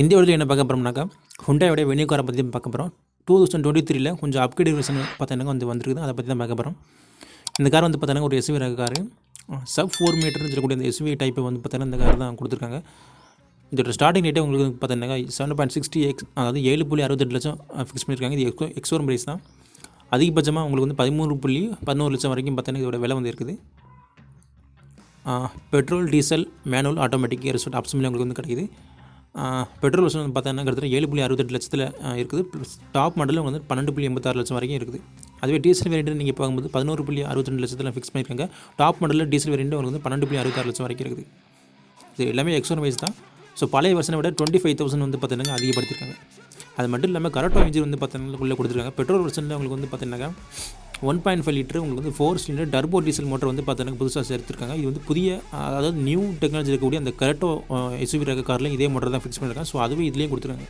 இந்த வீடியோவில் என்ன பார்க்க போகிறோம்னாக்கா ஹுண்டாயோட வெனியூ காரை பற்றி பார்க்க போகிறோம். 2023 கொஞ்சம் அப்கிரேட் வெர்ஷன் பார்த்தீங்கன்னா வந்துருக்குது. அதை பற்றி தான் பார்க்க போகிறோம். இந்த கார் வந்து பார்த்தீங்கன்னா ஒரு எஸ்யூவி ரக காரு, சப் 4 மீட்டர்னு சொல்லக்கூடிய இந்த எஸ்யூவி டைப்பை வந்து பார்த்தீங்கன்னா இந்த கார் தான் கொடுத்துருக்காங்க. இதோட ஸ்டார்டிங் ரேட்டே உங்களுக்கு பார்த்தீங்கன்னா 7.60x, அதாவது 7.68 லட்சம் ஃபிக்ஸ் பண்ணியிருக்காங்க. இது எக்ஸ்ஷோரூம் பிரைஸ் தான். அதிகபட்சமாக உங்களுக்கு வந்து 13.11 லட்சம் வரைக்கும் பார்த்தீங்கன்னா இதோட விலை வந்து இருக்குது. Petrol, diesel, manual, automatic care சொல்லிட்டு ஆப்ஷன்லேயே உங்களுக்கு வந்து கிடைக்குது. பெட்ரோல் வெர்ஷன் வந்து பார்த்தீங்கன்னா கிட்டத்தட்ட 7.68 லட்சத்தில் இருக்குது. டாப் மாடலில் வந்து 12.86 லட்சம் வரைக்கும் இருக்குது. அதுவே டீசல் வேரியண்ட் நீங்கள் பார்க்கும்போது 11.62 லட்சத்தில் ஃபிக்ஸ் பண்ணியிருக்காங்க. டாப் மாடலில் டீசல் வேரியண்ட் உங்களுக்கு வந்து 12.66 லட்சம் வரைக்கும் இருக்குது. இது எல்லாமே எக்ஸ்ஷோரூம் வைஸ் தான். ஸோ பழைய வெர்ஷனை விட 25,000 வந்து பார்த்தீங்கன்னா அதிகப்படுத்திருக்காங்க. அது மட்டும் இல்லாமல் கரெக்டாக இன்ஜின் வந்து பார்த்தீங்கன்னா உள்ளே கொடுத்துருக்காங்க. பெட்ரோல் வெர்ஷனில் உங்களுக்கு வந்து பார்த்தீங்கன்னா 1.5 லிட்டர் உங்களுக்கு வந்து 4 சிலிண்டர் டர்போ டீசல் மோட்டர் வந்து பார்த்தீங்கன்னா புதுசாக சேர்த்துருக்காங்க. இது வந்து புதிய, அதாவது நியூ டெக்னாலஜி இருக்கக்கூடிய அந்த கரெக்டோ எஸ்யூவி ரக காரில் இதே மோட்டர் தான் ஃபிக்ஸ் பண்ணியிருக்காங்க. ஸோ அதுவே இதுலேயும் கொடுத்துருக்காங்க.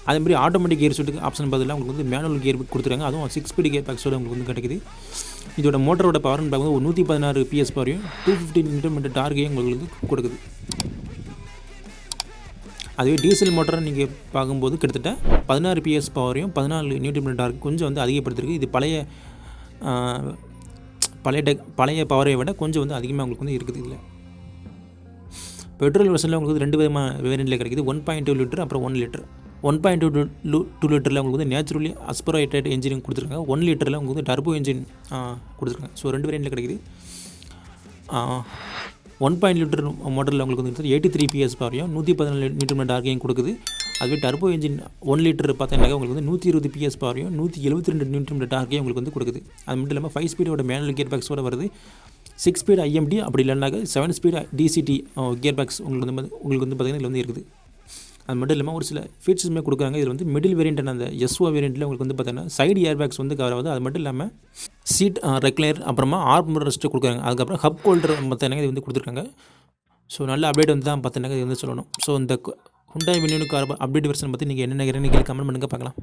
அதேமாதிரி ஆட்டோமேட்டிக் கியர் சொல்லிட்டு ஆப்ஷன் பதிலாக உங்களுக்கு வந்து மேனுவல் கியர் கொடுத்துருக்காங்க. அதுவும் 6 ஸ்பீடு கியர் பேக்ஸோடு உங்களுக்கு வந்து கிடைக்குது. இதோட மோட்டரோட பவர்னு பார்க்கும்போது 116 PS பவரையும் 250 Nm டார்கையும் உங்களுக்கு வந்து கொடுக்குது. அதுவே டீசல் மோட்டரை நீங்கள் பார்க்கும்போது கிட்டத்தட்ட 16 PS பவரையும் 14 Nm டார்க் கொஞ்சம் வந்து அதிகப்படுத்திருக்கு. இது பழைய பவரை விட கொஞ்சம் வந்து அதிகமாக உங்களுக்கு வந்து இருக்குது. இதில் பெட்ரோல் வெர்ஷனில் உங்களுக்கு 2 விதமான வேரியண்ட்டில் கிடைக்குது. 1.2 லிட்டர் அப்புறம் 1 லிட்டர். 1.2 லிட்டரில் உங்களுக்கு வந்து நேச்சுரலி அஸ்பிரேட்டட் என்ஜின் கொடுத்துருக்காங்க. 1 லிட்டரில் உங்களுக்கு வந்து டர்போ என்ஜின் கொடுத்துருக்காங்க. ஸோ 2 வேரியண்ட்டில் கிடைக்குது. 1.2 லிட்டர் மோட்டரில் உங்களுக்கு வந்து 83 PS பவரையும் 114 Nm டார்கையும் கொடுக்குது. அதுவே டர்போ என்ஜின் 1 லிட்டர் பார்த்தீங்கன்னா உங்களுக்கு வந்து 120 PS பவரையும் 172 Nm டார்கையும் உங்களுக்கு வந்து கொடுக்குது. அது மட்டும் இல்லாமல் 5 ஸ்பீடோட மேனுவல் கியர் பேக்ஸோட வருது. 6 ஸ்பீட் IMD அப்படி இல்லைனாக்க 7 ஸ்பீட் DCT கியர் பேக்ஸ் உங்களுக்கு வந்து பார்த்தீங்கன்னா இதில் வந்து இருக்குது. அது மட்டும் இல்லாமல் ஒரு சில ஃபீச்சர்ஸுமே கொடுக்குறாங்க. இதில் வந்து மிடில் வேரியண்ட்டான அந்த SO வேரியண்ட்டில் உங்களுக்கு வந்து பார்த்தீங்கன்னா சைடு ஏர் பேக்ஸ் வந்து கவர் ஆகுது. அது மட்டும் இல்லாமல் சீட் ரெக்லைனர், அப்புறமா ஆர்ம் ரெஸ்ட்டு கொடுக்குறாங்க. அதுக்கப்புறம் ஹப் ஹோல்டர் பார்த்தீங்கன்னா இது வந்து கொடுத்துருக்காங்க. ஸோ நல்ல அப்டேட் வந்து தான் பார்த்தீங்கன்னா இது வந்து சொல்லணும். ஸோ இந்த Hyundai venue car update version பற்றி நீங்கள் என்ன நினைக்கிறீங்க கமெண்ட் பண்ணுங்கள் பார்க்கலாம்.